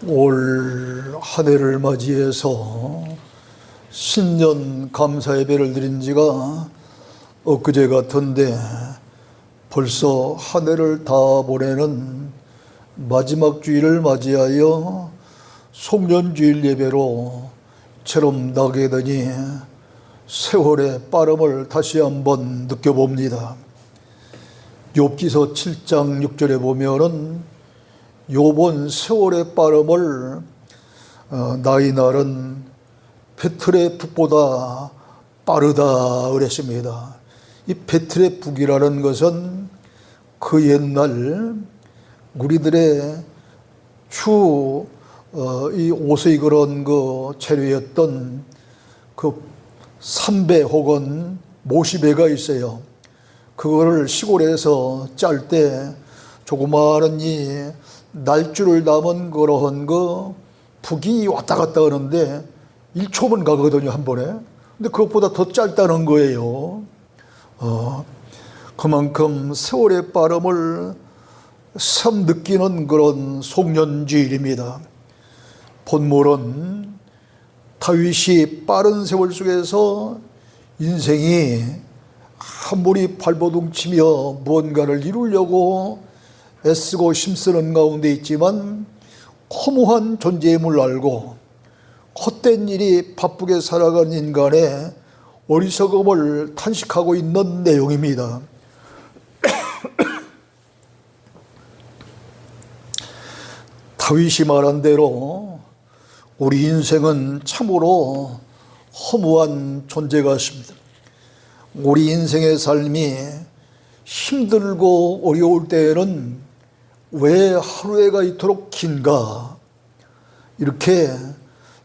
올 한 해를 맞이해서 신년 감사 예배를 드린 지가 엊그제 같은데 벌써 한 해를 다 보내는 마지막 주일을 맞이하여 송년주일 예배로 처럼 나게 되니 세월의 빠름을 다시 한번 느껴봅니다. 욥기서 7장 6절에 보면은 욥은 세월의 빠름을 나의 날은 베틀의 북보다 빠르다 그랬습니다. 이 베틀의 북이라는 것은 그 옛날 우리들의 이 옷의 그런 그 재료였던 그 삼배 혹은 모시배가 있어요. 그거를 시골에서 짤 때 조그마한 이 날줄을 담은 그러한 그 북이 왔다 갔다 하는데 1초만 가거든요, 한 번에. 근데 그것보다 더 짧다는 거예요. 그만큼 세월의 빠름을 참 느끼는 그런 송년주일입니다. 본문은 다윗이 빠른 세월 속에서 인생이 아무리 발버둥치며 무언가를 이루려고 애쓰고 힘쓰는 가운데 있지만 허무한 존재임을 알고 헛된 일이 바쁘게 살아가는 인간의 어리석음을 탄식하고 있는 내용입니다. 다윗이 말한 대로 우리 인생은 참으로 허무한 존재 같습니다. 우리 인생의 삶이 힘들고 어려울 때에는 왜 하루해가 이토록 긴가? 이렇게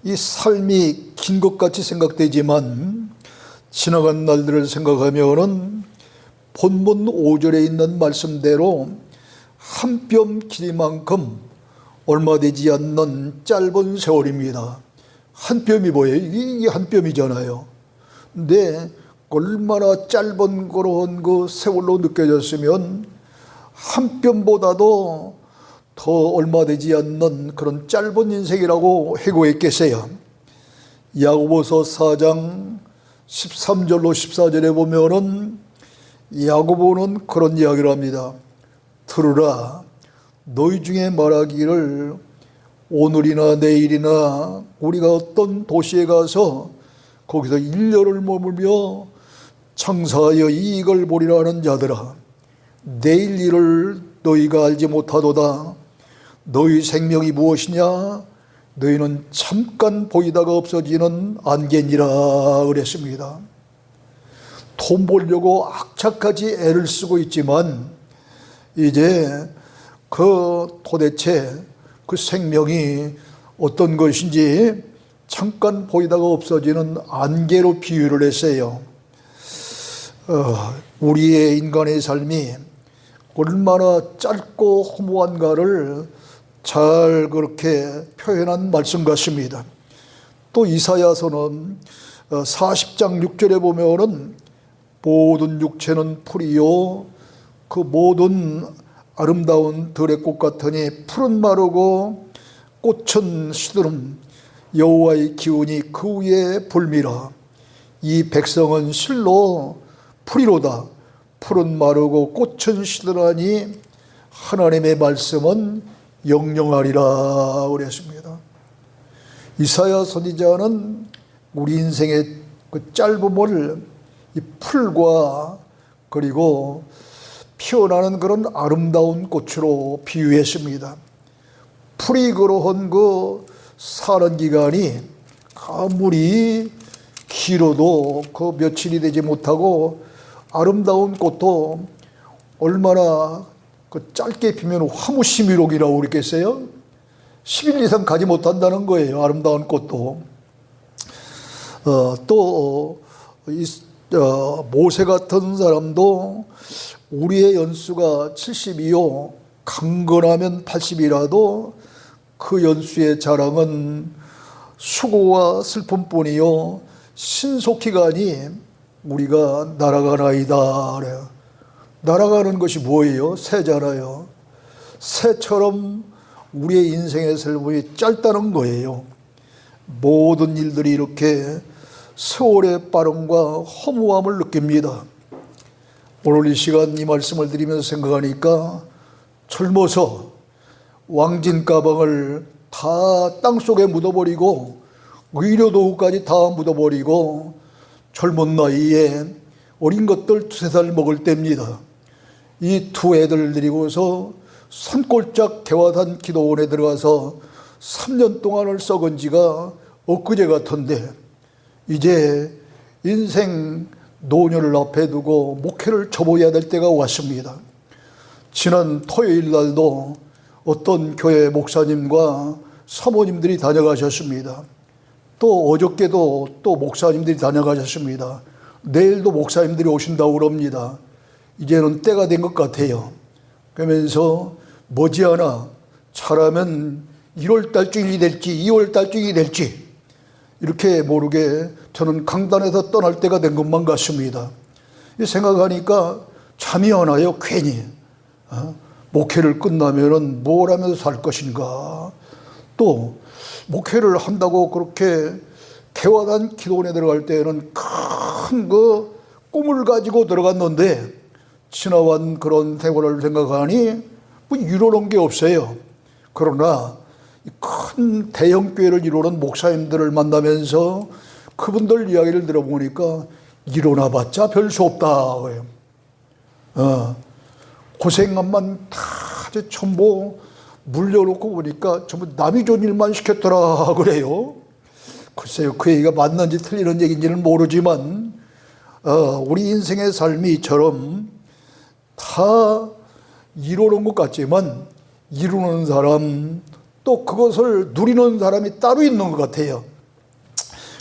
이 삶이 긴 것 같이 생각되지만 지나간 날들을 생각하면은 본문 5절에 있는 말씀대로 한 뼘 길이만큼 얼마 되지 않는 짧은 세월입니다. 한 뼘이 뭐예요? 이게 한 뼘이잖아요. 근데 얼마나 짧은 그런 그 세월로 느껴졌으면 한 뼘보다도 더 얼마 되지 않는 그런 짧은 인생이라고 해고했겠어요. 야고보서 4장 13절로 14절에 보면은 야고보는 그런 이야기를 합니다. 들으라, 너희 중에 말하기를 오늘이나 내일이나 우리가 어떤 도시에 가서 거기서 1년을 머물며 장사하여 이익을 보리라 하는 자들아, 내일 일을 너희가 알지 못하도다. 너희 생명이 무엇이냐? 너희는 잠깐 보이다가 없어지는 안개니라 그랬습니다. 돈 벌려고 악착같이 애를 쓰고 있지만 이제 도대체 그 생명이 어떤 것인지 잠깐 보이다가 없어지는 안개로 비유를 했어요. 우리의 인간의 삶이 얼마나 짧고 허무한가를 잘 그렇게 표현한 말씀 같습니다. 또 이사야서는 40장 6절에 보면은 모든 육체는 풀이요 그 모든 아름다운 들의 꽃 같으니 풀은 마르고 꽃은 시드름 여호와의 기운이 그 위에 불미라. 이 백성은 실로 풀이로다. 풀은 마르고 꽃은 시드라니 하나님의 말씀은 영영하리라 그랬습니다. 이사야 선지자는 우리 인생의 그 짧음을 이 풀과 그리고 피어나는 그런 아름다운 꽃으로 비유했습니다. 풀이 그러한 그 사는 기간이 아무리 길어도 그 며칠이 되지 못하고 아름다운 꽃도 얼마나 그 짧게 피면 화무시미록이라고 그랬겠어요? 10일 이상 가지 못한다는 거예요. 아름다운 꽃도. 모세 같은 사람도 우리의 연수가 70이요 강건하면 80이라도 그 연수의 자랑은 수고와 슬픔뿐이요 신속히 가니 우리가 날아가나이다 그래요. 날아가는 것이 뭐예요? 새잖아요. 새처럼 우리의 인생의 삶이 짧다는 거예요. 모든 일들이 이렇게 세월의 빠름과 허무함을 느낍니다. 오늘 이 시간 이 말씀을 드리면서 생각하니까 젊어서 왕진 가방을 다 땅속에 묻어버리고 의료도구까지 다 묻어버리고 젊은 나이에 어린 것들 2-3살 먹을 때입니다. 이 두 애들 데리고서 산골짝 개화산 기도원에 들어가서 3년 동안을 썩은 지가 엊그제 같은데 이제 인생 노년을 앞에 두고 목회를 접어야 될 때가 왔습니다. 지난 토요일 날도 어떤 교회 목사님과 사모님들이 다녀가셨습니다. 또 어저께도 또 목사님들이 다녀가셨습니다. 내일도 목사님들이 오신다고 그럽니다. 이제는 때가 된 것 같아요. 그러면서 머지않아 잘하면 1월달 중이 될지 2월달 중이 될지 이렇게 모르게 저는 강단에서 떠날 때가 된 것만 같습니다. 생각하니까 잠이 안 와요. 괜히 목회를 끝나면은 뭘 하면서 살 것인가. 또 목회를 한다고 그렇게 개화단 기도원에 들어갈 때는 큰 그 꿈을 가지고 들어갔는데 지나온 그런 세월을 생각하니 뭐 이루는 게 없어요. 그러나 큰 대형 교회를 이루는 목사님들을 만나면서 그분들 이야기를 들어보니까 일어나봤자 별 수 없다. 고생만 다 전부 물려놓고 보니까 전부 남이 좋은 일만 시켰더라 그래요. 글쎄요, 그 얘기가 맞는지 틀리는 얘기인지는 모르지만 우리 인생의 삶이처럼 다 이루는 것 같지만 이루는 사람 또 그것을 누리는 사람이 따로 있는 것 같아요.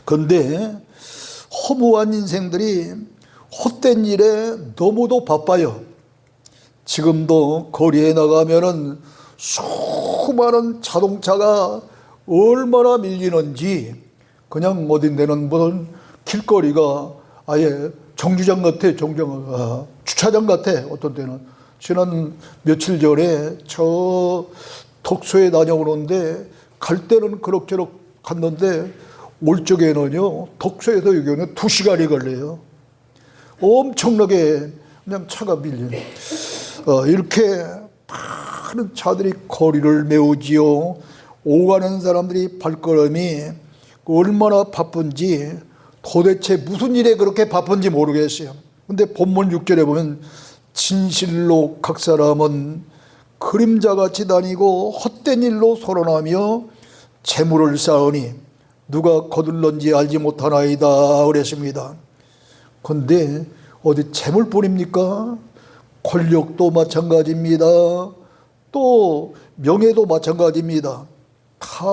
그런데 허무한 인생들이 헛된 일에 너무도 바빠요. 지금도 거리에 나가면은 수많은 자동차가 얼마나 밀리는지 그냥 어딘 데는 무슨 길거리가 아예 정류장 같아, 주차장 같아. 어떤 때는 지난 며칠 전에 저 덕소에 다녀오는데 갈 때는 그럭저럭 갔는데 올 적에는요 덕소에서 여기는 2시간이 걸려요. 엄청나게 그냥 차가 밀리는 이렇게 많은 차들이 거리를 메우지요. 오가는 사람들이 발걸음이 얼마나 바쁜지 도대체 무슨 일에 그렇게 바쁜지 모르겠어요. 근데 본문 6절에 보면 진실로 각 사람은 그림자같이 다니고 헛된 일로 소란하며 재물을 쌓으니 누가 거둘런지 알지 못하나이다 그랬습니다. 그런데 어디 재물뿐입니까? 권력도 마찬가지입니다. 또 명예도 마찬가지입니다. 다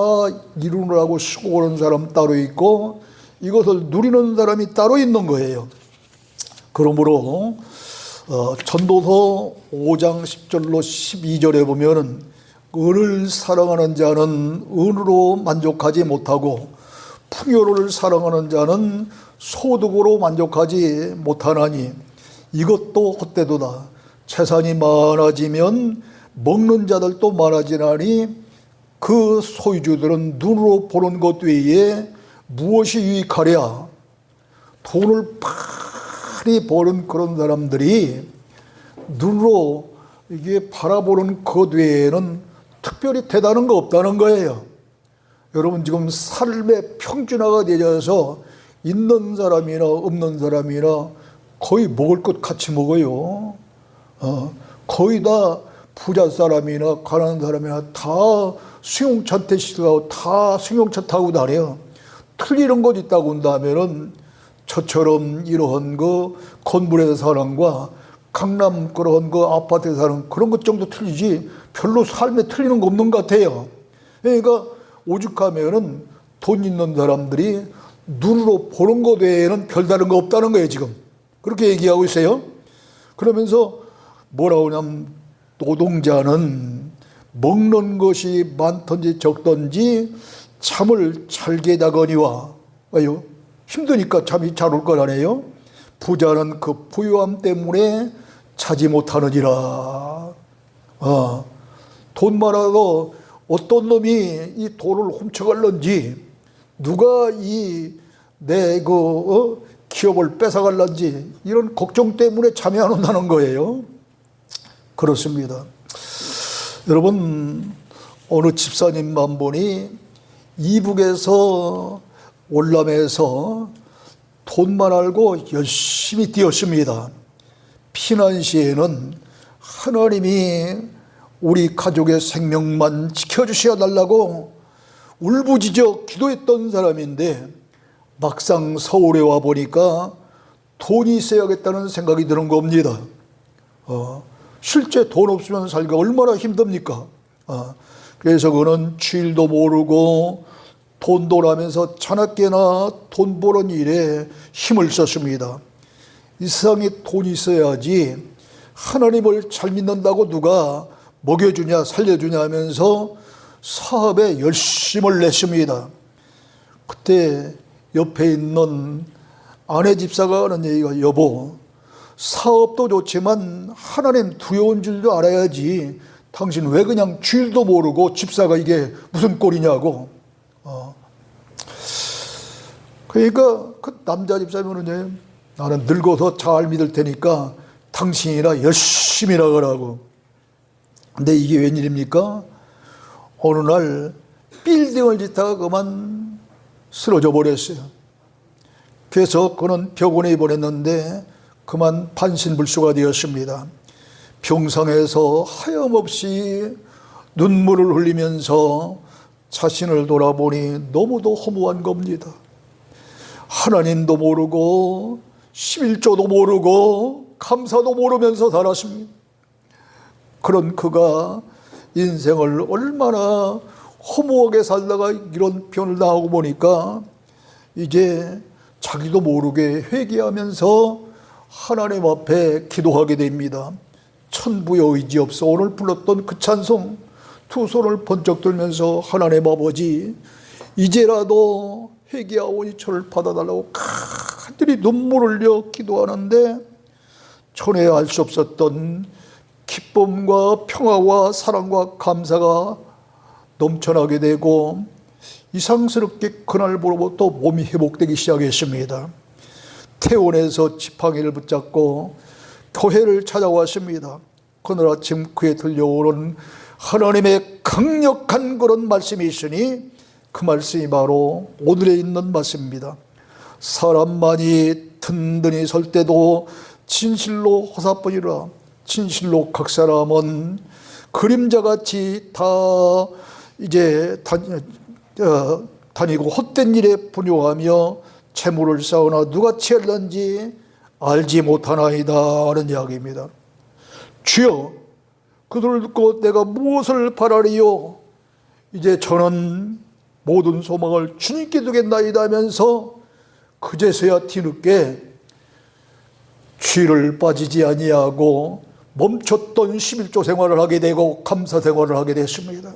이루느라고 쓰고 오는 사람 따로 있고 이것을 누리는 사람이 따로 있는 거예요. 그러므로 전도서 5장 10절로 12절에 보면은 은을 사랑하는 자는 은으로 만족하지 못하고 풍요를 사랑하는 자는 소득으로 만족하지 못하나니 이것도 헛되도다. 재산이 많아지면 먹는 자들도 많아지나니 그 소유주들은 눈으로 보는 것 외에 무엇이 유익하랴. 돈을 많이 버는 그런 사람들이 눈으로 이게 바라보는 것 외에는 특별히 대단한 거 없다는 거예요. 여러분 지금 삶의 평준화가 되어서 있는 사람이나 없는 사람이나 거의 먹을 것 같이 먹어요. 거의 다 부자 사람이나 가난한 사람이나 다 승용차 택시하고 다 승용차 타고 다녀요. 틀리는 것 있다고 한다면은 저처럼 이러한 거 건물에서 사는 거와 강남 그런 거 아파트에 사는 그런 것 정도 틀리지 별로 삶에 틀리는 거 없는 것 같아요. 그러니까 오죽하면은 돈 있는 사람들이 눈으로 보는 것 외에는 별다른 거 없다는 거예요 지금. 그렇게 얘기하고 있어요. 그러면서 뭐라고 하냐면 노동자는 먹는 것이 많든지 적든지 잠을 잘게 자거니와 왜요? 힘드니까 잠이 잘 올 거라네요. 부자는 그 부유함 때문에 자지 못하느니라. 돈 많아도 어떤 놈이 이 돈을 훔쳐갈런지, 누가 내 기업을 뺏어갈런지, 이런 걱정 때문에 잠이 안 온다는 거예요. 그렇습니다. 여러분, 어느 집사님만 보니 이북에서 월남에서 돈만 알고 열심히 뛰었습니다. 피난 시에는 하나님이 우리 가족의 생명만 지켜주셔야 달라고 울부짖어 기도했던 사람인데, 막상 서울에 와 보니까 돈이 있어야겠다는 생각이 드는 겁니다. 실제 돈 없으면 살기가 얼마나 힘듭니까? 그래서 그는 주일도 모르고 돈돌아면서 자나깨나 돈 버는 일에 힘을 썼습니다. 이 세상에 돈이 있어야지 하나님을 잘 믿는다고 누가 먹여주냐 살려주냐 하면서 사업에 열심을 냈습니다. 그때 옆에 있는 아내 집사가 하는 얘기가, 여보, 사업도 좋지만 하나님 두려운 줄도 알아야지 당신 왜 그냥 주일도 모르고 집사가 이게 무슨 꼴이냐고. 그러니까 그 남자 집사님은 나는 늙어서 잘 믿을 테니까 당신이나 열심히 나가라고. 근데 이게 웬일입니까? 어느 날 빌딩을 짓다가 그만 쓰러져 버렸어요. 그래서 그는 병원에 입원했는데 그만 반신불수가 되었습니다. 병상에서 하염없이 눈물을 흘리면서 자신을 돌아보니 너무도 허무한 겁니다. 하나님도 모르고 11조도 모르고 감사도 모르면서 살았습니다. 그런 그가 인생을 얼마나 허무하게 살다가 이런 병을 당하고 보니까 이제 자기도 모르게 회개하면서 하나님 앞에 기도하게 됩니다. 천부의 의지 없어 오늘 불렀던 그 찬송 두 손을 번쩍 들면서, 하나님 아버지, 이제라도 회개하오니 저를 받아달라고 간절히 눈물을 흘려 기도하는데, 전에 알 수 없었던 기쁨과 평화와 사랑과 감사가 넘쳐나게 되고 이상스럽게 그날부터 몸이 회복되기 시작했습니다. 태원에서 지팡이를 붙잡고 교회를 찾아왔습니다. 그날 아침 그에 들려오는 하나님의 강력한 그런 말씀이 있으니 그 말씀이 바로 오늘에 있는 말씀입니다. 사람만이 든든히 설 때도 진실로 호사뿐이라. 진실로 각 사람은 그림자같이 다 이제 다니고 헛된 일에 분요하며 재물을 쌓으나 누가 취할는지 알지 못하나이다 하는 이야기입니다. 주여, 그들을 듣고 내가 무엇을 바라리요? 이제 저는 모든 소망을 주님께 두겠나이다 하면서 그제서야 뒤늦게 죄를 빠지지 아니하고 멈췄던 11조 생활을 하게 되고 감사 생활을 하게 됐습니다.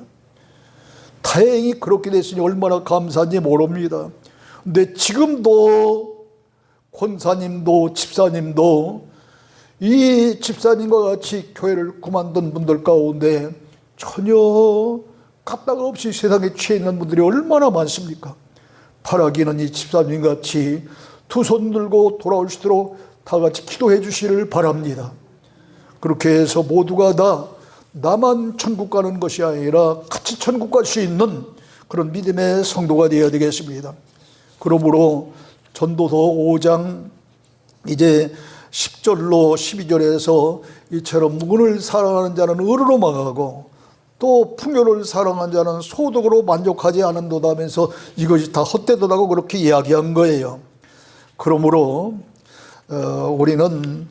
다행히 그렇게 됐으니 얼마나 감사한지 모릅니다. 근데 지금도 권사님도 집사님도 이 집사님과 같이 교회를 그만둔 분들 가운데 전혀 까딱 없이 세상에 취해 있는 분들이 얼마나 많습니까? 바라기는 이 집사님같이 두 손 들고 돌아올 수 있도록 다 같이 기도해 주시기를 바랍니다. 그렇게 해서 모두가 다 나만 천국 가는 것이 아니라 같이 천국 갈 수 있는 그런 믿음의 성도가 되어야 되겠습니다. 그러므로 전도서 5장 이제 10절로 12절에서 이처럼 은을 사랑하는 자는 을으로 망하고 또 풍요를 사랑하는 자는 소득으로 만족하지 않는도다 하면서 이것이 다 헛되도다고 그렇게 이야기한 거예요. 그러므로 우리는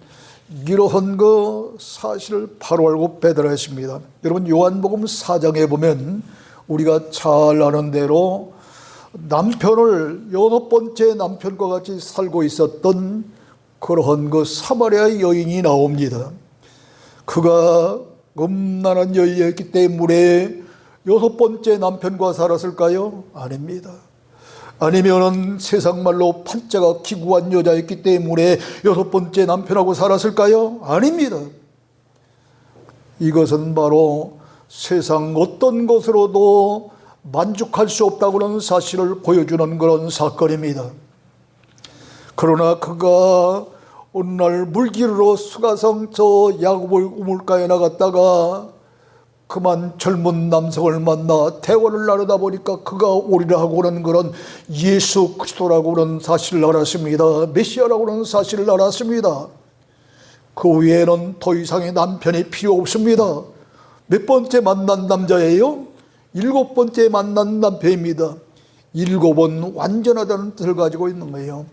이러한 그 사실을 바로 알고 배달했습니다. 여러분, 요한복음 4장에 보면 우리가 잘 아는 대로 남편을 6번째 남편과 같이 살고 있었던 그러한 그 사마리아 여인이 나옵니다. 그가 음란한 여인이었기 때문에 6번째 남편과 살았을까요? 아닙니다. 아니면은 세상 말로 판자가 기구한 여자였기 때문에 6번째 남편하고 살았을까요? 아닙니다. 이것은 바로 세상 어떤 것으로도 만족할 수 없다고는 사실을 보여주는 그런 사건입니다. 그러나 그가 어느 날 물기르러 수가성 저 야곱의 우물가에 나갔다가 그만 젊은 남성을 만나 대화를 나누다 보니까 그가 오리라 하고는 그런 예수 그리스도라고 하는 사실을 알았습니다. 메시아라고 하는 사실을 알았습니다. 그 외에는 더 이상의 남편이 필요 없습니다. 몇 번째 만난 남자예요? 7번째 만난 남편입니다. 7은 완전하다는 뜻을 가지고 있는 거예요.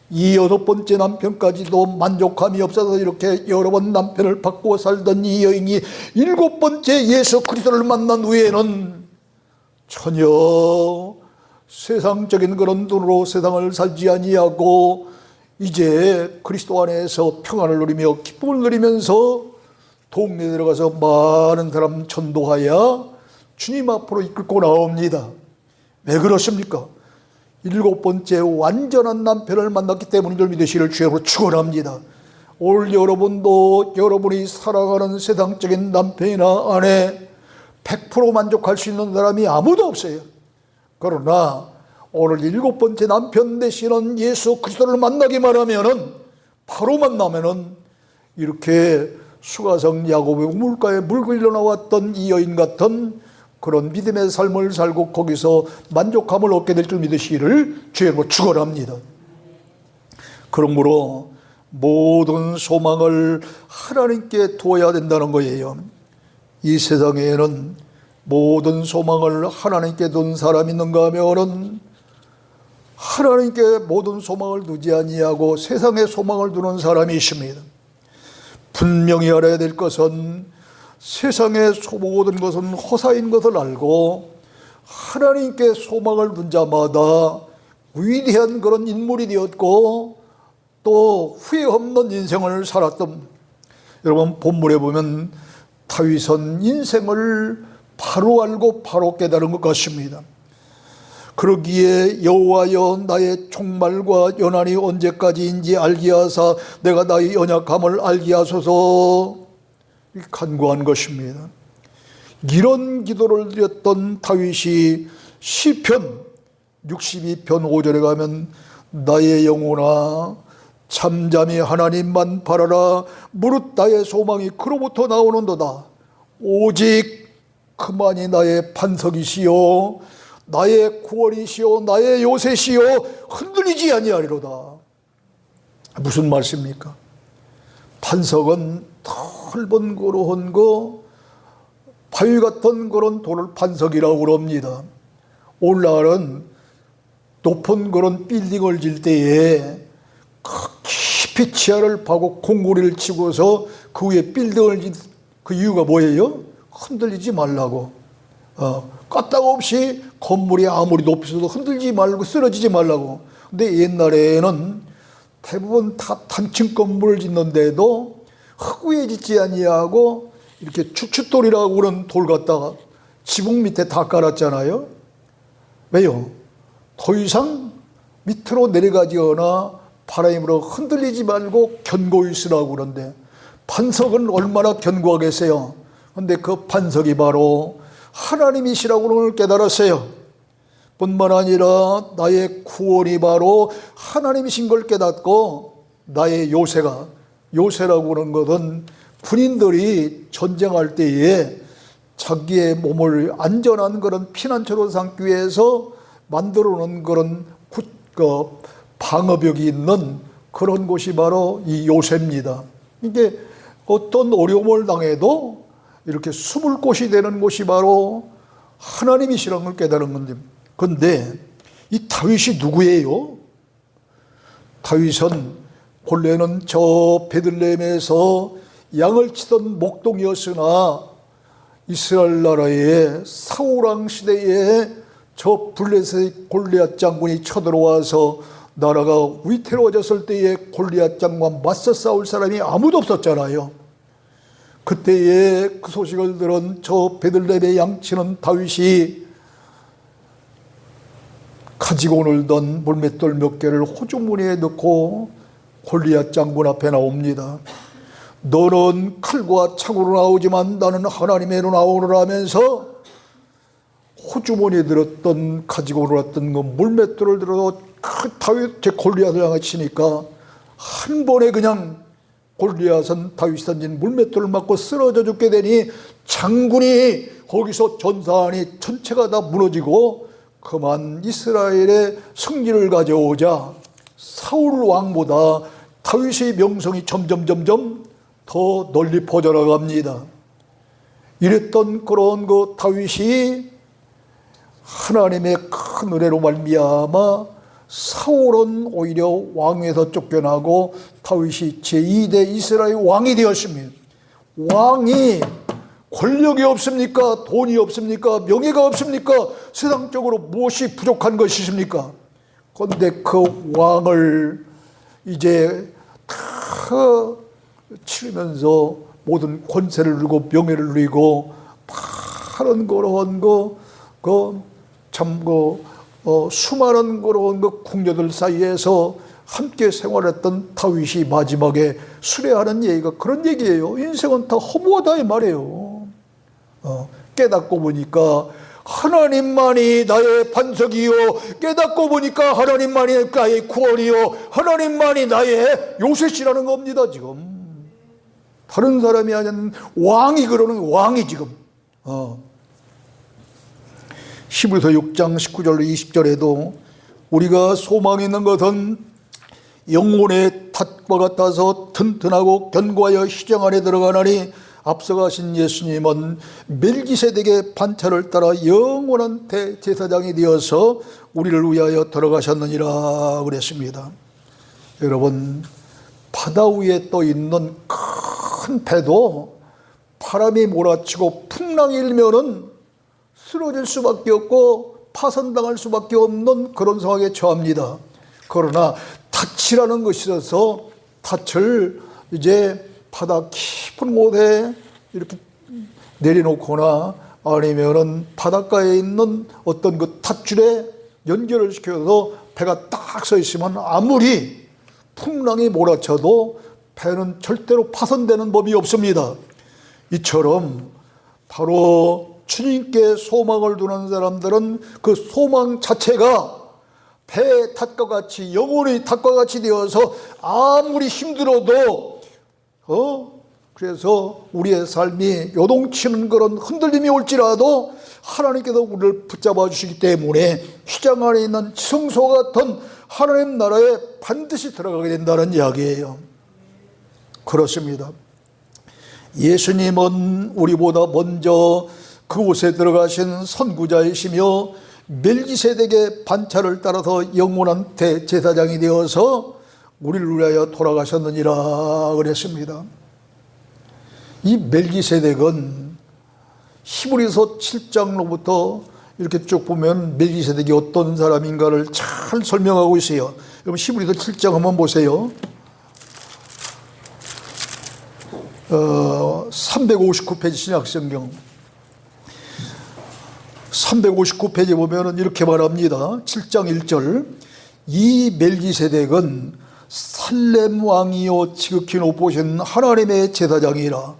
이 6번째 남편까지도 만족감이 없어서 이렇게 여러 번 남편을 바꾸어 살던 이 여인이 7번째 예수 그리스도를 만난 후에는 전혀 세상적인 그런 돈으로 세상을 살지 아니하고 이제 그리스도 안에서 평안을 누리며 기쁨을 누리면서 동네에 들어가서 많은 사람 전도하여 주님 앞으로 이끌고 나옵니다. 왜 그렇습니까? 7번째 완전한 남편을 만났기 때문인 줄 믿으시기를 주여로 축원합니다. 오늘 여러분도 여러분이 살아가는 세상적인 남편이나 아내 100% 만족할 수 있는 사람이 아무도 없어요. 그러나 오늘 7번째 남편 되시는 예수 그리스도를 만나기만 하면은, 바로 만나면은 이렇게 수가성 야곱의 우물가에 물 흘러 나왔던 이 여인 같은 그런 믿음의 삶을 살고 거기서 만족감을 얻게 될 줄 믿으시기를 주여로 축원합니다. 그러므로 모든 소망을 하나님께 두어야 된다는 거예요. 이 세상에는 모든 소망을 하나님께 둔 사람이 있는가 하면은 하나님께 모든 소망을 두지 아니하고 세상에 소망을 두는 사람이 있습니다. 분명히 알아야 될 것은 세상의 모든 것은 허사인 것을 알고 하나님께 소망을 둔 자마다 위대한 그런 인물이 되었고 또 후회 없는 인생을 살았던, 여러분 본문에 보면 다윗은 인생을 바로 알고 바로 깨달은 것 같습니다. 그러기에 여호와여 나의 종말과 연한이 언제까지인지 알게 하사 내가 나의 연약함을 알게 하소서 간구한 것입니다. 이런 기도를 드렸던 다윗이 시편 62편 5절에 가면 나의 영혼아 잠잠히 하나님만 바라라 무릇 나의 소망이 그로부터 나오는도다. 오직 그만이 나의 반석이시요 나의 구원이시요 나의 요새시요 흔들리지 아니하리로다. 무슨 말씀입니까? 반석은 넓은 그러한 거 바위 같은 그런 돌을 반석이라고 그럽니다. 오늘날은 높은 그런 빌딩을 질 때에 깊이 지하를 파고 공고리를 치고서 그 위에 빌딩을 진 그 이유가 뭐예요? 흔들리지 말라고. 까딱없이 건물이 아무리 높이 있어도 흔들지 말고 쓰러지지 말라고. 근데 옛날에는 대부분 다 단층 건물을 짓는데도 흙 위에 짓지 아니하고 이렇게 추춧돌이라고 그런 돌 갖다가 지붕 밑에 다 깔았잖아요. 왜요? 더 이상 밑으로 내려가지거나 바람이 불어 흔들리지 말고 견고히 있으라고 그러는데 반석은 얼마나 견고하겠어요. 그런데 그 반석이 바로 하나님이시라고 깨달았어요. 뿐만 아니라 나의 구원이 바로 하나님이신 걸 깨닫고 나의 요새라고 하는 것은 군인들이 전쟁할 때에 자기의 몸을 안전한 그런 피난처로 삼기 위해서 만들어 놓은 그런 방어벽이 있는 그런 곳이 바로 이 요새입니다. 이게 어떤 어려움을 당해도 이렇게 숨을 곳이 되는 곳이 바로 하나님이시라는 걸 깨달은 건데, 그런데 이 다윗이 누구예요? 다윗은 본래는 저 베들레헴에서 양을 치던 목동이었으나 이스라엘 나라의 사울왕 시대에 저 블레셋 골리앗 장군이 쳐들어와서 나라가 위태로워졌을 때에 골리앗 장군과 맞서 싸울 사람이 아무도 없었잖아요. 그때에 그 소식을 들은 저 베들레헴에 양치는 다윗이 가지고 놀던 물맷돌 몇 개를 호주머니에 넣고 골리앗 장군 앞에 나옵니다. 너는 칼과 창으로 나오지만 나는 하나님의로 나오노라 하면서 호주머니에 들었던 가지고 놀았던 그 물맷돌을 들어서 그 다윗 제 골리앗을 향해 치니까 한 번에 그냥 골리앗은 다윗이 던진 물맷돌을 맞고 쓰러져 죽게 되니 장군이 거기서 전사하니 전체가 다 무너지고 그만 이스라엘의 승리를 가져오자 사울 왕보다 다윗의 명성이 점점 더 널리 퍼져나갑니다. 이랬던 그런 그 다윗이 하나님의 큰 은혜로 말미암아 사울은 오히려 왕에서 쫓겨나고 다윗이 제2대 이스라엘 왕이 되었습니다. 왕이 권력이 없습니까? 돈이 없습니까? 명예가 없습니까? 세상적으로 무엇이 부족한 것이 있습니까? 그런데 그 왕을 이제 다 치르면서 모든 권세를 누리고 명예를 누리고 많은 그런 수많은 그런 궁녀들 사이에서 함께 생활했던 다윗이 마지막에 수레하는 얘기가 그런 얘기예요. 인생은 다 허무하다 이 말이에요. 깨닫고 보니까 하나님만이 나의 반석이요, 깨닫고 보니까 하나님만이 나의 구원이요, 하나님만이 나의 요새시라는 겁니다. 지금 다른 사람이 아닌 왕이 그러는 왕이 지금 히브리서 6장 19절 20절에도 우리가 소망이 있는 것은 영혼의 탓과 같아서 튼튼하고 견고하여 시장 안에 들어가나니 앞서가신 예수님은 멜기세덱의 반차를 따라 영원한 대제사장이 되어서 우리를 위하여 들어가셨느니라 그랬습니다. 여러분, 바다 위에 떠 있는 큰 배도 바람이 몰아치고 풍랑이 일면은 쓰러질 수밖에 없고 파손당할 수밖에 없는 그런 상황에 처합니다. 그러나 닻이라는 것이 있어서 닻을 이제 바다 깊은 곳에 이렇게 내려놓거나 아니면은 바닷가에 있는 어떤 그 탯줄에 연결을 시켜서 배가 딱 서 있으면 아무리 풍랑이 몰아쳐도 배는 절대로 파손되는 법이 없습니다. 이처럼 바로 주님께 소망을 두는 사람들은 그 소망 자체가 배의 탓과 같이 영혼의 탓과 같이 되어서 아무리 힘들어도 그래서 우리의 삶이 요동치는 그런 흔들림이 올지라도 하나님께서 우리를 붙잡아 주시기 때문에 휘장 안에 있는 지성소 같은 하나님 나라에 반드시 들어가게 된다는 이야기예요. 그렇습니다. 예수님은 우리보다 먼저 그곳에 들어가신 선구자이시며 멜기세덱의 반차를 따라서 영원한 대제사장이 되어서 우리를 위하여 돌아가셨느니라 그랬습니다. 이 멜기세덱은 히브리서 7장로부터 이렇게 쭉 보면 멜기세덱이 어떤 사람인가를 잘 설명하고 있어요. 여러분 히브리서 7장 한번 보세요. 359페이지 신약성경 359페이지 보면 이렇게 말합니다. 7장 1절 이 멜기세덱은 살렘 왕이요 지극히 높으신 하나님의 제사장이라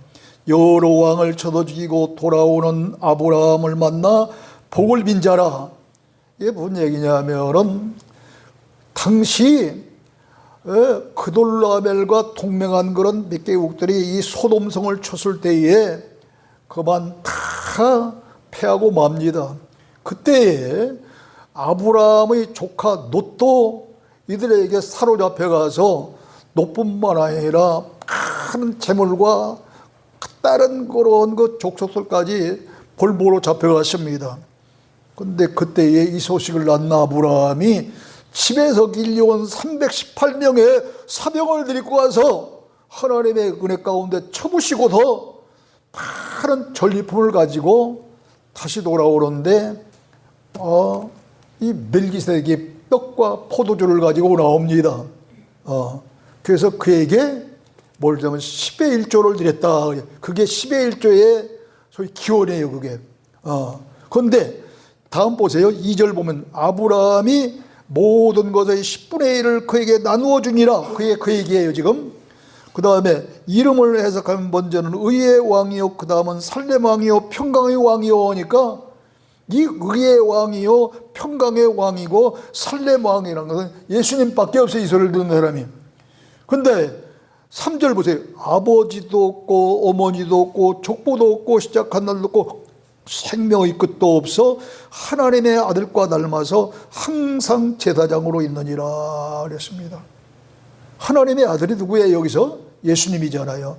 여러 왕을 쳐서 죽이고 돌아오는 아브라함을 만나 복을 빈 자라. 이게 무슨 얘기냐면은 당시 그돌라멜과 동맹한 그런 몇 개국들이 이 소돔성을 쳤을 때에 그만 다 패하고 맙니다. 그때에 아브라함의 조카 롯도 이들에게 사로잡혀가서 롯뿐만 아니라 많은 재물과 다른 그런 그 족속들까지 볼모로 잡혀갔습니다. 그런데 그때에 이 소식을 낳은 아브라함이 집에서 길려온 318명의 사병을 데리고 가서 하나님의 은혜 가운데 쳐부시고서 많은 전리품을 가지고 다시 돌아오는데 이 멜기세덱이 떡과 포도주를 가지고 나옵니다. 그래서 그에게 뭘 하면 10의 1조를 드렸다. 그게 10의 1조의 소위 기원이에요. 그게. 그런데 다음 보세요. 2절 보면 아브라함이 모든 것의 10분의 1을 그에게 나누어 주니라. 그게 그 얘기예요 지금. 그 다음에 이름을 해석하면 먼저는 의의 왕이요, 그 다음은 살렘 왕이요, 평강의 왕이요 하니까 이 의의 왕이요, 평강의 왕이고 살렘 왕이라는 것은 예수님밖에 없어요. 이 소리를 듣는 사람이. 근데 3절 보세요. 아버지도 없고 어머니도 없고 족보도 없고 시작한 날도 없고 생명의 끝도 없어 하나님의 아들과 닮아서 항상 제사장으로 있느니라 그랬습니다. 하나님의 아들이 누구예요? 여기서 예수님이잖아요.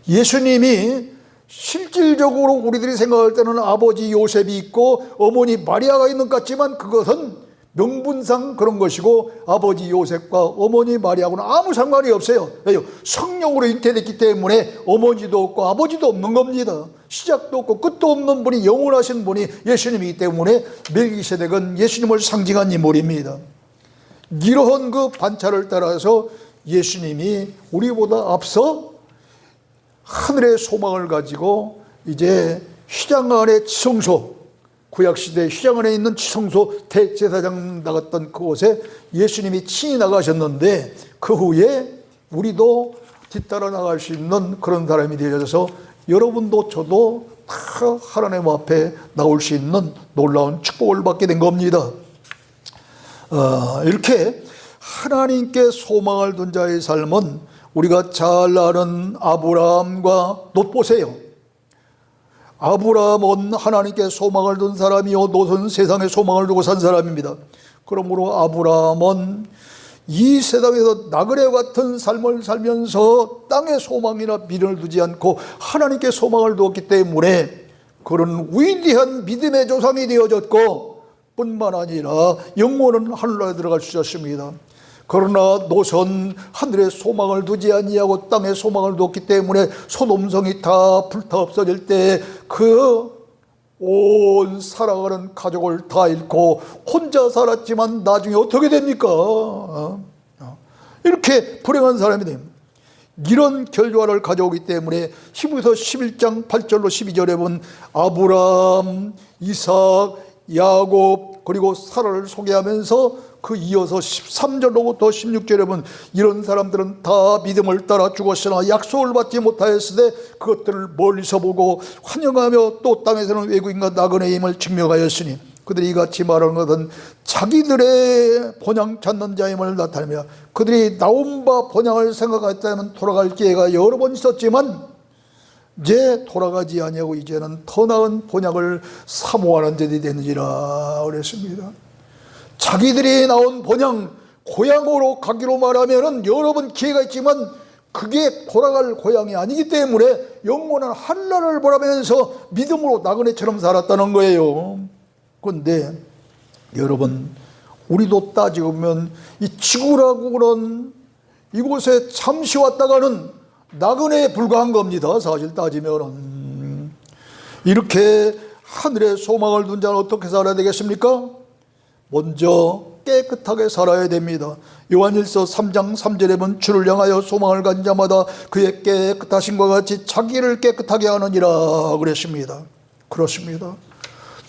예수님이 실질적으로 우리들이 생각할 때는 아버지 요셉이 있고 어머니 마리아가 있는 것 같지만 그것은 명분상 그런 것이고 아버지 요셉과 어머니 마리아하고는 아무 상관이 없어요. 왜요? 성령으로 잉태됐기 때문에 어머니도 없고 아버지도 없는 겁니다. 시작도 없고 끝도 없는 분이, 영원하신 분이 예수님이기 때문에 멜기세덱은 예수님을 상징한 인물입니다. 이러한 그 반차를 따라서 예수님이 우리보다 앞서 하늘의 소망을 가지고 이제 휘장 안에 지성소, 구약시대 휘장 안에 있는 지성소 대제사장 나갔던 그곳에 예수님이 친히 나가셨는데 그 후에 우리도 뒤따라 나갈 수 있는 그런 사람이 되어져서 여러분도 저도 다 하나님 앞에 나올 수 있는 놀라운 축복을 받게 된 겁니다. 이렇게 하나님께 소망을 둔 자의 삶은 우리가 잘 아는 아브라함과 롯 보세요. 아브라함은 하나님께 소망을 둔 사람이요 롯은 세상에 소망을 두고 산 사람입니다. 그러므로 아브라함은 이 세상에서 나그네 같은 삶을 살면서 땅에 소망이나 미련을 두지 않고 하나님께 소망을 두었기 때문에 그런 위대한 믿음의 조상이 되어졌고 뿐만 아니라 영원한 하늘나라에 들어갈 수 있었습니다. 그러나 롯은 하늘에 소망을 두지 아니하고 땅에 소망을 두었기 때문에 소돔성이 다 불타 없어질 때 그 온 살아가는 가족을 다 잃고 혼자 살았지만 나중에 어떻게 됩니까? 이렇게 불행한 사람이 됩니다. 이런 결과를 가져오기 때문에 히브리서 11장 8절로 12절에 보면 아브라함, 이삭, 야곱 그리고 사라를 소개하면서 그 이어서 13절로부터 16절에 보면 이런 사람들은 다 믿음을 따라 죽었으나 약속을 받지 못하였으되 그것들을 멀리서 보고 환영하며 또 땅에서는 외국인과 나그네임을 증명하였으니 그들이 이같이 말하는 것은 자기들의 본향 찾는 자임을 나타내며 그들이 나온 바 본향을 생각했다면 돌아갈 기회가 여러 번 있었지만 이제 돌아가지 아니하고 이제는 더 나은 본향을 사모하는 자들이 되는지라 그랬습니다. 자기들이 나온 본향, 고향으로 가기로 말하면은 여러 번 기회가 있지만 그게 돌아갈 고향이 아니기 때문에 영원한 하늘나라를 보라면서 믿음으로 나그네처럼 살았다는 거예요. 그런데 여러분, 우리도 따지고 보면 이 지구라고 그런 이곳에 잠시 왔다가는 나그네에 불과한 겁니다. 사실 따지면은. 이렇게 하늘에 소망을 둔 자는 어떻게 살아야 되겠습니까? 먼저 깨끗하게 살아야 됩니다. 요한일서 3장 3절에 보면 주를 향하여 소망을 가진 자마다 그의 깨끗하심과 같이 자기를 깨끗하게 하느니라 그랬습니다. 그렇습니다.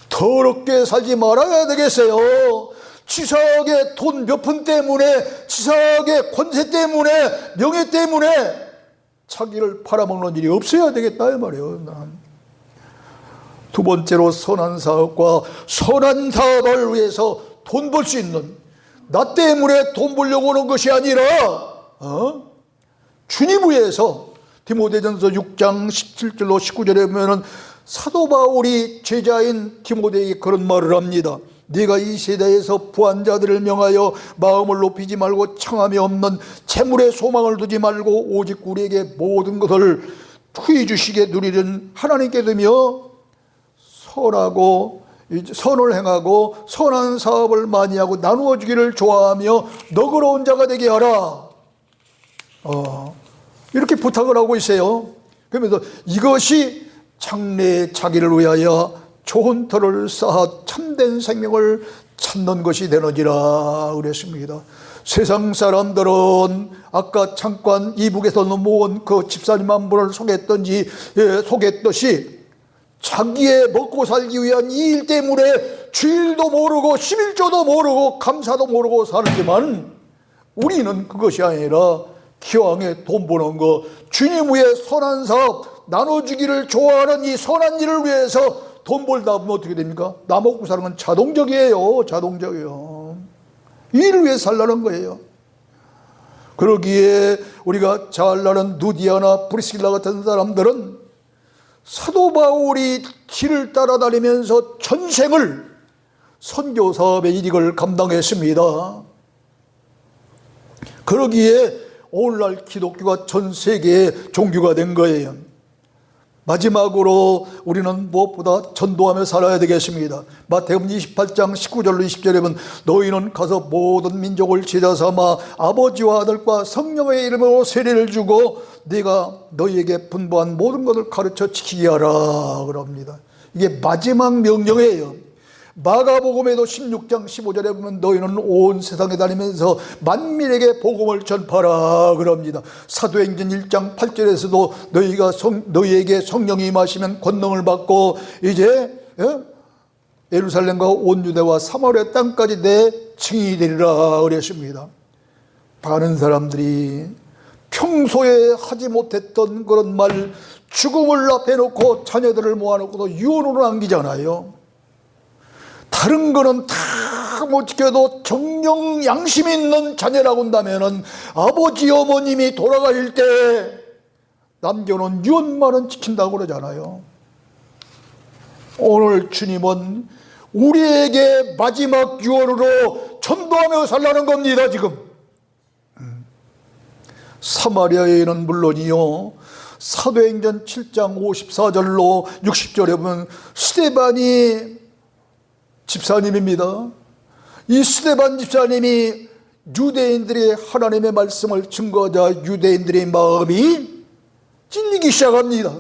더럽게 살지 말아야 되겠어요. 치사하게 돈 몇 푼 때문에, 치사하게 권세 때문에, 명예 때문에 자기를 팔아먹는 일이 없어야 되겠다 이 말이에요. 두 번째로 선한 사업과 선한 사업을 위해서 돈 벌 수 있는, 나 때문에 돈 벌려고 오는 것이 아니라 주님 위해서 디모데전서 6장 17절로 19절에 보면 사도 바울이 제자인 디모데에게 그런 말을 합니다. 네가 이 세대에서 부한 자들을 명하여 마음을 높이지 말고 청함이 없는 재물에 소망을 두지 말고 오직 우리에게 모든 것을 후히 주시게 누리는 하나님께 드며 선을 행하고 선한 사업을 많이 하고 나누어 주기를 좋아하며 너그러운 자가 되게 하라. 이렇게 부탁을 하고 있어요. 그러면서 이것이 장래의 자기를 위하여 좋은 터를 쌓아 참된 생명을 찾는 것이 되느니라 그랬습니다. 세상 사람들은 아까 잠깐 이북에서 넘어온 그 집사님 한 분을 소개했듯이 자기의 먹고 살기 위한 이 일 때문에 주일도 모르고 11조도 모르고 감사도 모르고 살지만 우리는 그것이 아니라 기왕에 돈 버는 거 주님 위해 선한 사업 나눠주기를 좋아하는 이 선한 일을 위해서 돈 벌다 보면 어떻게 됩니까? 나 먹고 사는 건 자동적이에요. 자동적이에요. 이 일을 위해 살라는 거예요. 그러기에 우리가 잘 아는 누디아나 브리스길라 같은 사람들은 사도 바울이 길을 따라다니면서 전생을 선교 사업의 일익을 감당했습니다. 그러기에 오늘날 기독교가 전 세계의 종교가 된 거예요. 마지막으로 우리는 무엇보다 전도하며 살아야 되겠습니다. 마태복음 28장 19절로 20절에 보면 너희는 가서 모든 민족을 제자 삼아 아버지와 아들과 성령의 이름으로 세례를 주고 네가 너희에게 분부한 모든 것을 가르쳐 지키게 하라 그럽니다. 이게 마지막 명령이에요. 마가복음에도 16장 15절에 보면 너희는 온 세상에 다니면서 만민에게 복음을 전파라 그럽니다. 사도행전 1장 8절에서도 너희에게 성령이 임하시면 권능을 받고 이제 예루살렘과 온 유대와 사마리아 땅까지 내 증인이 되리라 그랬습니다. 많은 사람들이 평소에 하지 못했던 그런 말, 죽음을 앞에 놓고 자녀들을 모아놓고도 유언으로 남기잖아요. 다른 거는 다 못 지켜도 정령 양심 있는 자녀라고 한다면은 아버지 어머님이 돌아가실 때 남겨놓은 유언만은 지킨다고 그러잖아요. 오늘 주님은 우리에게 마지막 유언으로 전도하며 살라는 겁니다. 지금 사마리아에는 물론이요, 사도행전 7장 54절로 60절에 보면 스데반이 집사님입니다. 이 스데반 집사님이 유대인들이 하나님의 말씀을 증거하자 유대인들의 마음이 찔리기 시작합니다.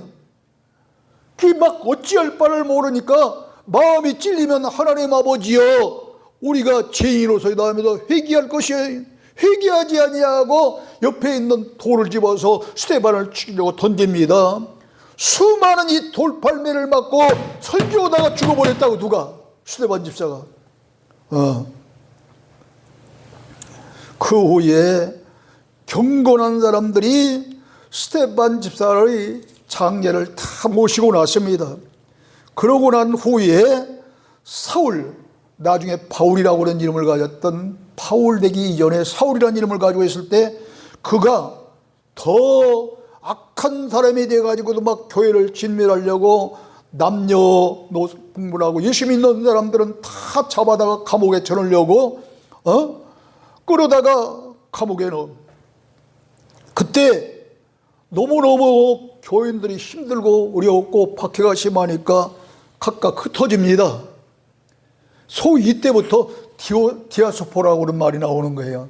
그 막 어찌할 바를 모르니까 마음이 찔리면 하나님 아버지여 우리가 죄인으로서이다 하면서 회개할 것이에요. 회개하지 아니하고 옆에 있는 돌을 집어서 스데반을 죽이려고 던집니다. 수많은 이 돌팔매를 맞고 설교하다가 죽어버렸다고. 누가? 스데반 집사가. 그 후에 경건한 사람들이 스데반 집사의 장례를 다 모시고 났습니다. 그러고 난 후에 사울, 나중에 바울이라고 하는 이름을 가졌던, 바울 되기 이전에 사울이라는 이름을 가지고 있을 때 그가 더 악한 사람이 돼가지고도 막 교회를 진멸하려고 남녀노소분하고 예수 믿는 사람들은 다 잡아다가 감옥에 쳐넣으려고 끌어다가 감옥에 넣어. 그때 너무너무 교인들이 힘들고 어려웠고 박해가 심하니까 각각 흩어집니다. 소위 이때부터 디아스포라고 하는 말이 나오는 거예요.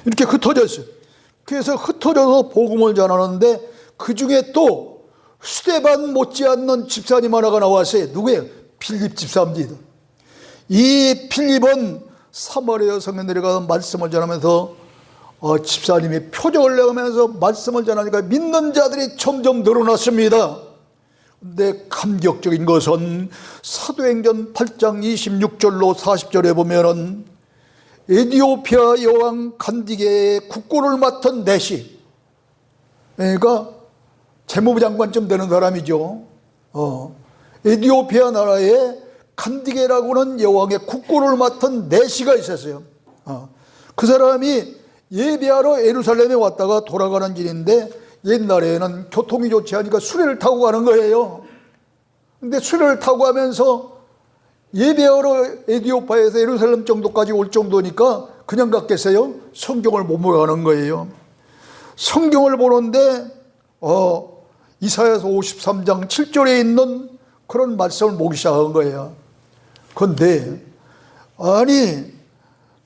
이렇게 흩어졌어요. 그래서 흩어져서 복음을 전하는데 그 중에 또 스데반 못지않는 집사님 하나가 나왔어요. 누구예요? 필립 집사입니다. 이 필립은 사마리아 성에 내려가서 말씀을 전하면서 집사님이 표적을 내면서 말씀을 전하니까 믿는 자들이 점점 늘어났습니다. 근데 감격적인 것은 사도행전 8장 26절로 40절에 보면은 에티오피아 여왕 간디게의 국고를 맡은 내시, 그러니까 재무부 장관쯤 되는 사람이죠. 에티오피아 나라에 간디게라고 하는 여왕의 국고를 맡은 내시가 있었어요. 그 사람이 예배하러 예루살렘에 왔다가 돌아가는 길인데 옛날에는 교통이 좋지 않으니까 수레를 타고 가는 거예요. 근데 수레를 타고 가면서 예배하러 에티오피아에서 예루살렘 정도까지 올 정도니까 그냥 갔겠어요? 성경을 못 보가는 거예요. 성경을 보는데 이사야서 53장 7절에 있는 그런 말씀을 보기 시작한 거예요. 그런데 아니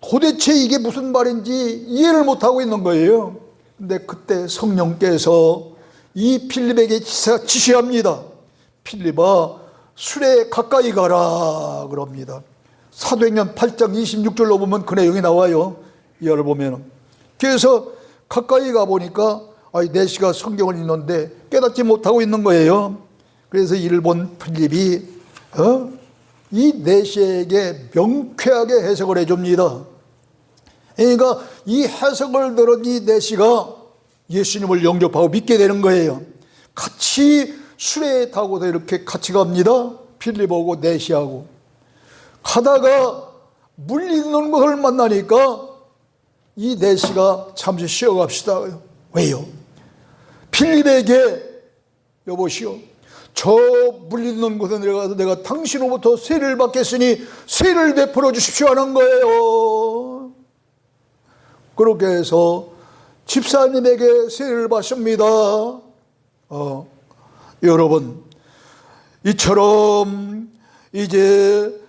도대체 이게 무슨 말인지 이해를 못하고 있는 거예요. 근데 그때 성령께서 이 필립에게 지시합니다. 필립아, 수레에 가까이 가라 그럽니다. 사도행전 8장 26절로 보면 그 내용이 나와요. 이하를 보면. 그래서 가까이 가보니까 내시가 성경을 읽는데 깨닫지 못하고 있는 거예요. 그래서 이를 본 필립이 이 내시에게 명쾌하게 해석을 해줍니다. 그러니까 이 해석을 들은 이 내시가 예수님을 영접하고 믿게 되는 거예요. 같이 수레에 타고도 이렇게 같이 갑니다. 빌립하고 내시하고 가다가 물리는 것을 만나니까 이 내시가 잠시 쉬어갑시다. 왜요? 빌립에게 여보시오, 저 물리는 곳에 내려가서 내가 당신으로부터 세례를 받겠으니 세례를 베풀어 주십시오 하는 거예요. 그렇게 해서 집사님에게 세례를 받습니다. 여러분, 이처럼 이제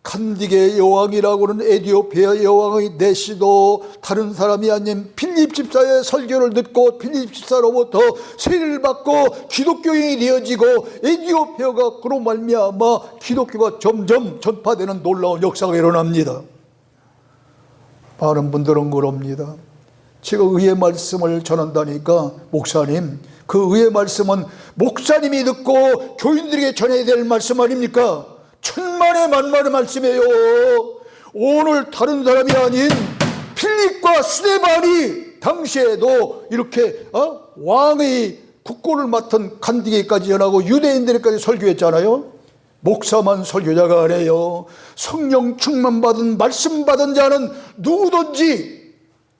칸디게 여왕이라고 하는 에티오피아 여왕의 내시도 다른 사람이 아닌 필립 집사의 설교를 듣고 필립 집사로부터 세례를 받고 기독교인이 되어지고 에티오피아가 그로 말미암아 기독교가 점점 전파되는 놀라운 역사가 일어납니다. 많은 분들은 그럽니다. 제가 의의 말씀을 전한다니까, 목사님, 그 의의 말씀은 목사님이 듣고 교인들에게 전해야 될 말씀 아닙니까? 천만의 만만의 말씀이에요. 오늘 다른 사람이 아닌 필립과 스데반이 당시에도 이렇게 왕의 국고를 맡은 칸디게까지 전하고 유대인들에까지 설교했잖아요. 목사만 설교자가 아니에요. 성령 충만 받은 말씀 받은 자는 누구든지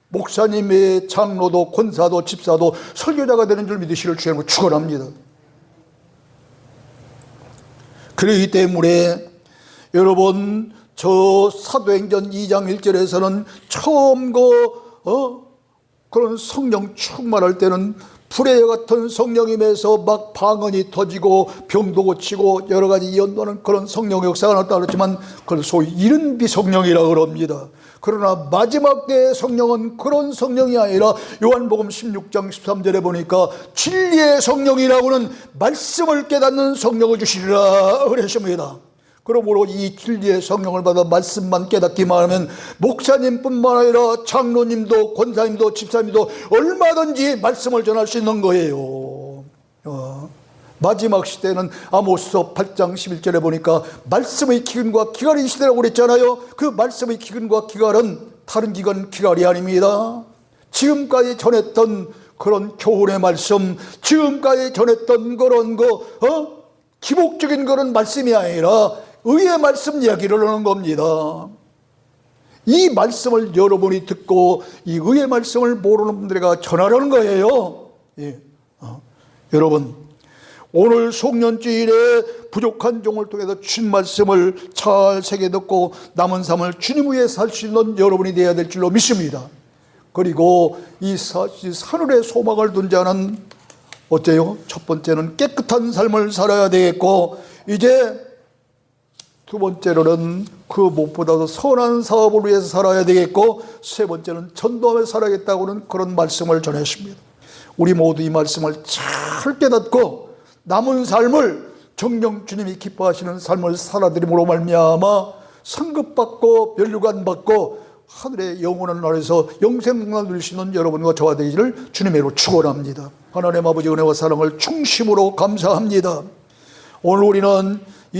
목사님의 장로도 권사도 집사도 설교자가 되는 줄 믿으시길 주님으로 축원합니다. 그렇기 때문에 여러분, 저 사도행전 2장 1절에서는 처음 그런 성령 충만할 때는 불의 같은 성령임에서 막 방언이 터지고 병도 고치고 여러 가지 연도하는 그런 성령 역사가 나타났다 그랬지만 그걸 소위 이른 비성령이라고 그럽니다. 그러나 마지막 때의 성령은 그런 성령이 아니라 요한복음 16장 13절에 보니까 진리의 성령이라고는 말씀을 깨닫는 성령을 주시리라 그랬습니다. 그러므로 이 진리의 성령을 받아 말씀만 깨닫기만 하면 목사님뿐만 아니라 장로님도 권사님도 집사님도 얼마든지 말씀을 전할 수 있는 거예요. 마지막 시대는 아모스서 8장 11절에 보니까 말씀의 기근과 기갈의 시대라고 그랬잖아요. 그 말씀의 기근과 기갈은 다른 기갈이 아닙니다. 지금까지 전했던 그런 교훈의 말씀, 지금까지 전했던 그런 기복적인 그런 말씀이 아니라 의의 말씀 이야기를 하는 겁니다. 이 말씀을 여러분이 듣고 이 의의 말씀을 모르는 분들에게 전하려는 거예요. 예. 여러분, 오늘 송년주일에 부족한 종을 통해서 주신 말씀을 잘 새겨 듣고 남은 삶을 주님 위해 살 수 있는 여러분이 되어야 될 줄로 믿습니다. 그리고 이 하늘의 소망을 둔 자는 어때요? 첫 번째는 깨끗한 삶을 살아야 되겠고, 이제 두 번째로는 그 무엇보다도 선한 사업을 위해서 살아야 되겠고, 세 번째는 전도하며 살아야겠다고는 그런 말씀을 전했습니다. 우리 모두 이 말씀을 잘 깨닫고 남은 삶을 정녕 주님이 기뻐하시는 삶을 살아드림으로 말미암아 상급받고 면류관 받고 하늘의 영원한 나라에서 영생을 누릴 수 있는 여러분과 저와 되기를 주님의 이름으로 축원합니다. 하나님 아버지 은혜와 사랑을 중심으로 감사합니다. 오늘 우리는